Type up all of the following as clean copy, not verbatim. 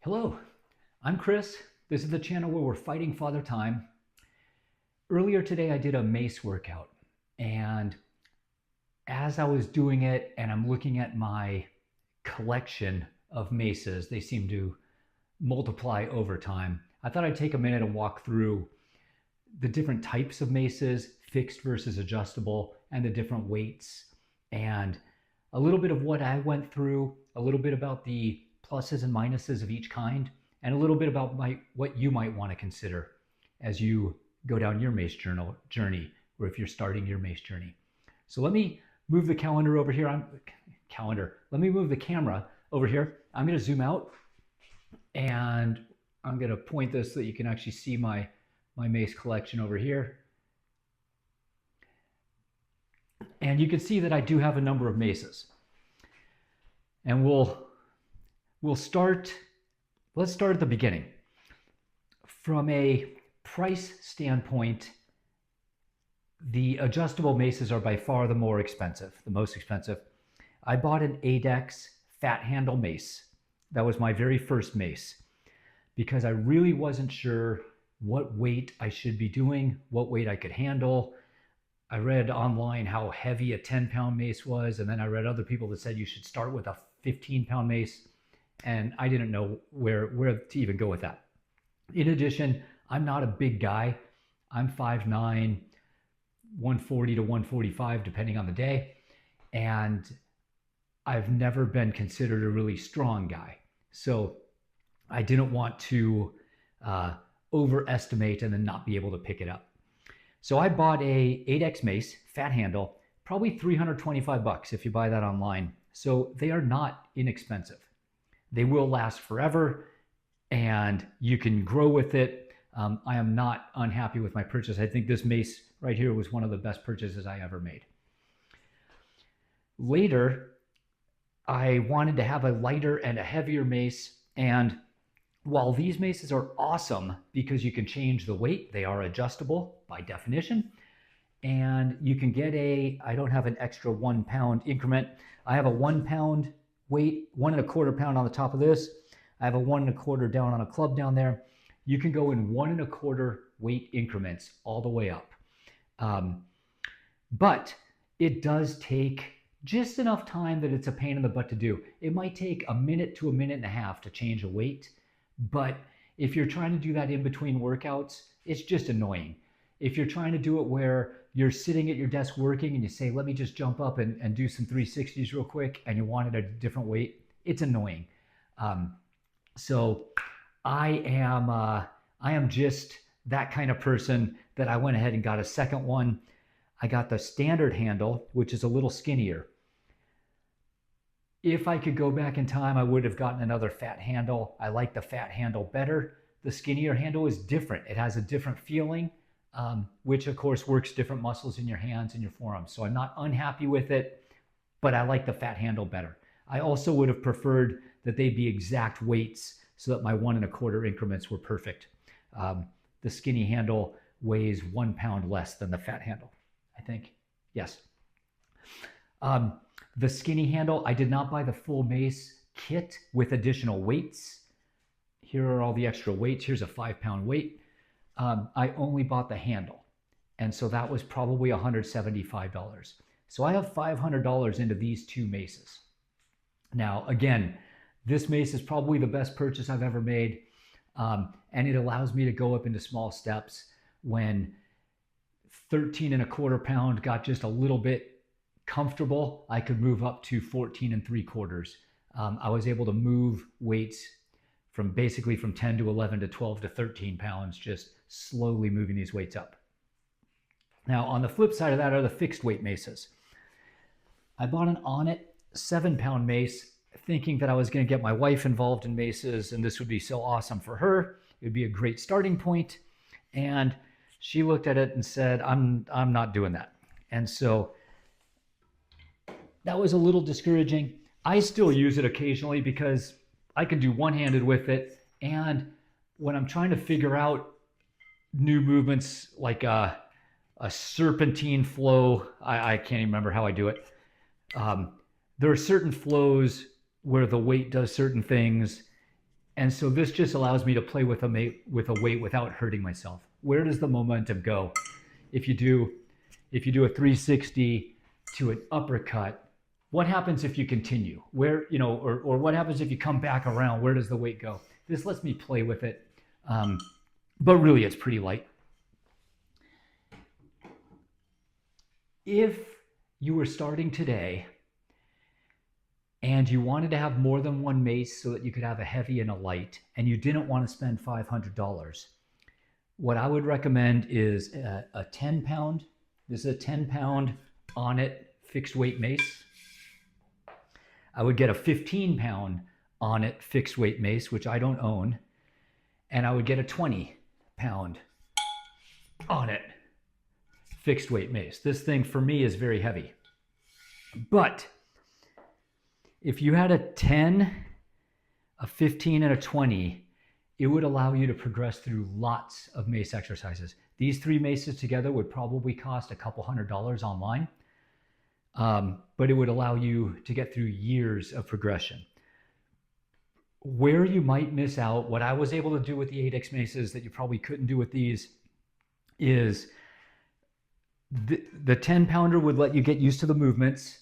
Hello, I'm Chris. This is the channel where we're fighting Father Time. Earlier today, I did a mace workout, and as I was doing it and I'm looking at my collection of maces, they seem to multiply over time. I thought I'd take a minute and walk through the different types of maces, fixed versus adjustable, and the different weights, and a little bit of what I went through, a little bit about the pluses and minuses of each kind, and a little bit about what you might want to consider as you go down your mace journey, or if you're starting your mace journey. So let me move the calendar over here. Let me move the camera over here. I'm going to zoom out, and I'm going to point this so that you can actually see my mace collection over here. And you can see that I do have a number of maces. And let's start at the beginning. From a price standpoint, the adjustable maces are by far the most expensive. I bought an Adex fat handle mace. That was my very first mace because I really wasn't sure what weight I should be doing, what weight I could handle. I read online how heavy a 10-pound mace was, and then I read other people that said you should start with a 15-pound mace, and I didn't know where to even go with that. In addition, I'm not a big guy. I'm 5'9", 140 to 145, depending on the day, and I've never been considered a really strong guy. So I didn't want to overestimate and then not be able to pick it up. So I bought a 8X mace, fat handle, probably $325 if you buy that online. So they are not inexpensive. They will last forever and you can grow with it. I am not unhappy with my purchase. I think this mace right here was one of the best purchases I ever made. Later, I wanted to have a lighter and a heavier mace, and while these maces are awesome because you can change the weight, they are adjustable by definition, and you can get I don't have an extra 1 pound increment. I have a 1 pound weight, 1.25 pound on the top of this. I have a 1.25 down on a club down there. You can go in 1.25 weight increments all the way up. But it does take just enough time that it's a pain in the butt to do. It might take a minute to a minute and a half to change a weight, but if you're trying to do that in between workouts, it's just annoying. If you're trying to do it where you're sitting at your desk working and you say, let me just jump up and do some 360s real quick, and you want it at a different weight, it's annoying. So I am just that kind of person that I went ahead and got a second one. I got the standard handle, which is a little skinnier. If I could go back in time, I would have gotten another fat handle. I like the fat handle better. The skinnier handle is different. It has a different feeling, which of course works different muscles in your hands and your forearms. So I'm not unhappy with it, but I like the fat handle better. I also would have preferred that they be exact weights so that my 1.25 increments were perfect. The skinny handle weighs 1 pound less than the fat handle, I think. Yes. The skinny handle, I did not buy the full mace kit with additional weights. Here are all the extra weights. Here's a 5 pound weight. I only bought the handle. And so that was probably $175. So I have $500 into these two maces. Now, again, this mace is probably the best purchase I've ever made. And it allows me to go up into small steps. When 13.25 pound got just a little bit comfortable, I could move up to 14.75. I was able to move weights from 10 to 11 to 12 to 13 pounds, just slowly moving these weights up. Now, on the flip side of that are the fixed weight maces. I bought an Onnit 7 pound mace, thinking that I was going to get my wife involved in maces and this would be so awesome for her. It would be a great starting point. And she looked at it and said, I'm not doing that. And so that was a little discouraging. I still use it occasionally because I can do one-handed with it. And when I'm trying to figure out new movements like a serpentine flow, I can't even remember how I do it. There are certain flows where the weight does certain things And so this just allows me to play with a weight without hurting myself. Where does the momentum go? If you do a 360 to an uppercut, what happens if you continue? Where, or what happens if you come back around? Where does the weight go? This lets me play with it. But really, it's pretty light. If you were starting today and you wanted to have more than one mace so that you could have a heavy and a light, and you didn't want to spend $500, what I would recommend is a 10 pound. This is a 10 pound on it fixed weight mace. I would get a 15 pound on it fixed weight mace, which I don't own. And I would get a 20 pound on it fixed weight mace. This thing for me is very heavy. But if you had a 10, a 15, and a 20, it would allow you to progress through lots of mace exercises. These three maces together would probably cost a couple $100 online, but it would allow you to get through years of progression. Where you might miss out, what I was able to do with the 8X maces that you probably couldn't do with these, is the 10 pounder would let you get used to the movements.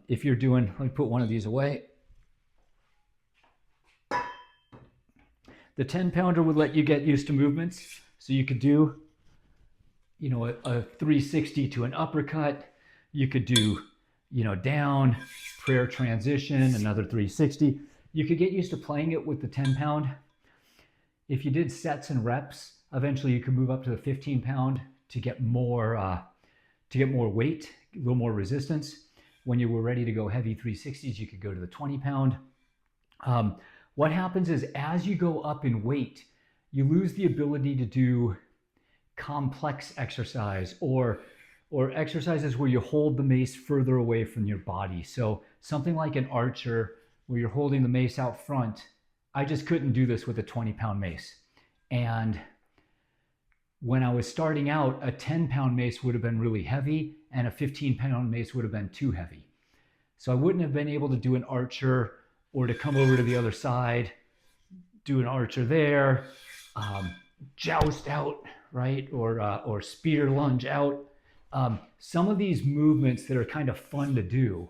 If you're doing, let me put one of these away. The 10 pounder would let you get used to movements. So you could do, a 360 to an uppercut. You could do, down, prayer transition, another 360. You could get used to playing it with the 10 pound. If you did sets and reps, eventually you could move up to the 15 pound to get more weight, a little more resistance. When you were ready to go heavy 360s, you could go to the 20 pound. What happens is as you go up in weight, you lose the ability to do complex exercise or exercises where you hold the mace further away from your body. So something like an archer where you're holding the mace out front. I just couldn't do this with a 20 pound mace. And when I was starting out, a 10 pound mace would have been really heavy and a 15 pound mace would have been too heavy. So I wouldn't have been able to do an archer or to come over to the other side, do an archer there, joust out, right? Or spear lunge out. Some of these movements that are kind of fun to do,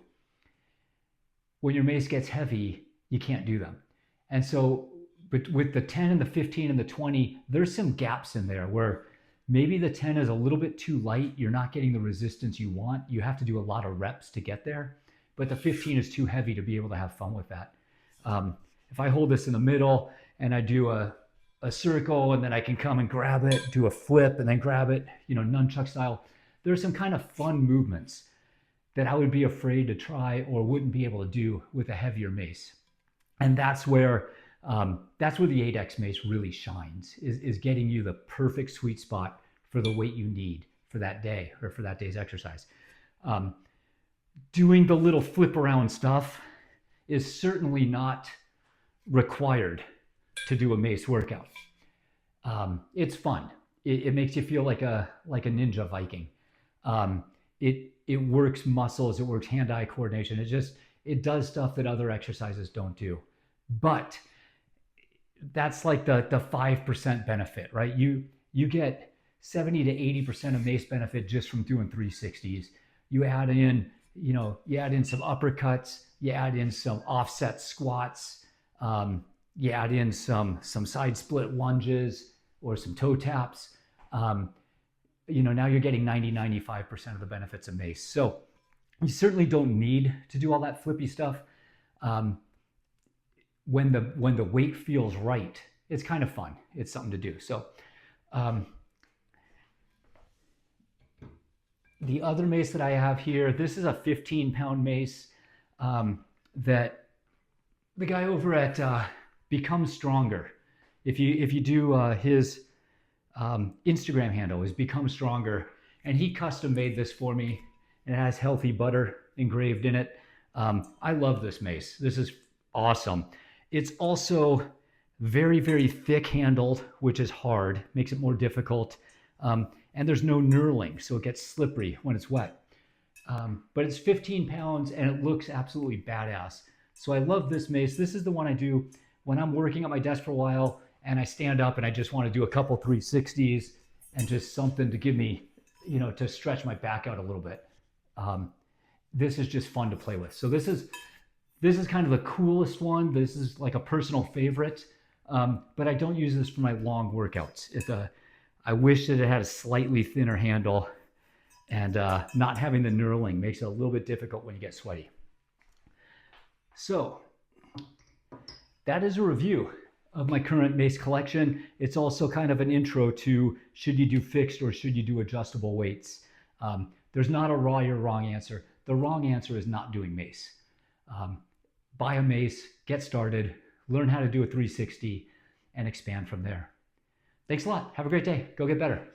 when your mace gets heavy, you can't do them. And so but with the 10 and the 15 and the 20, there's some gaps in there where maybe the 10 is a little bit too light. You're not getting the resistance you want. You have to do a lot of reps to get there. But the 15 is too heavy to be able to have fun with that. If I hold this in the middle and I do a circle and then I can come and grab it, do a flip and then grab it, nunchuck style, there's some kind of fun movements that I would be afraid to try or wouldn't be able to do with a heavier mace. And that's where the 8X mace really shines, is getting you the perfect sweet spot for the weight you need for that day or for that day's exercise. Doing the little flip around stuff is certainly not required to do a mace workout. It's fun. It makes you feel like a ninja Viking. It works muscles, it works hand-eye coordination. It does stuff that other exercises don't do. But that's like the 5% benefit, right? You get 70 to 80% of mace benefit just from doing 360s. You add in some uppercuts, you add in some offset squats, you add in some side split lunges or some toe taps. Now you're getting 95% of the benefits of mace. So you certainly don't need to do all that flippy stuff. When the weight feels right, it's kind of fun. It's something to do. So the other mace that I have here, this is a 15 pound mace that the guy over at Become Stronger, if you do his Instagram handle is Become Stronger, and he custom made this for me, and it has healthy butter engraved in it. I love this mace. This is awesome. It's also very, very thick handled, which is hard, makes it more difficult. And there's no knurling, so it gets slippery when it's wet. But it's 15 pounds and it looks absolutely badass. So I love this mace. This is the one I do when I'm working at my desk for a while and I stand up and I just want to do a couple 360s and just something to give me, to stretch my back out a little bit. This is just fun to play with. So this is kind of the coolest one. This is like a personal favorite, but I don't use this for my long workouts. I wish that it had a slightly thinner handle, and not having the knurling makes it a little bit difficult when you get sweaty. So that is a review of my current mace collection. It's also kind of an intro to should you do fixed or should you do adjustable weights. There's not a right or wrong answer. The wrong answer is not doing mace. Buy a mace, get started, learn how to do a 360, and expand from there. Thanks a lot. Have a great day. Go get better.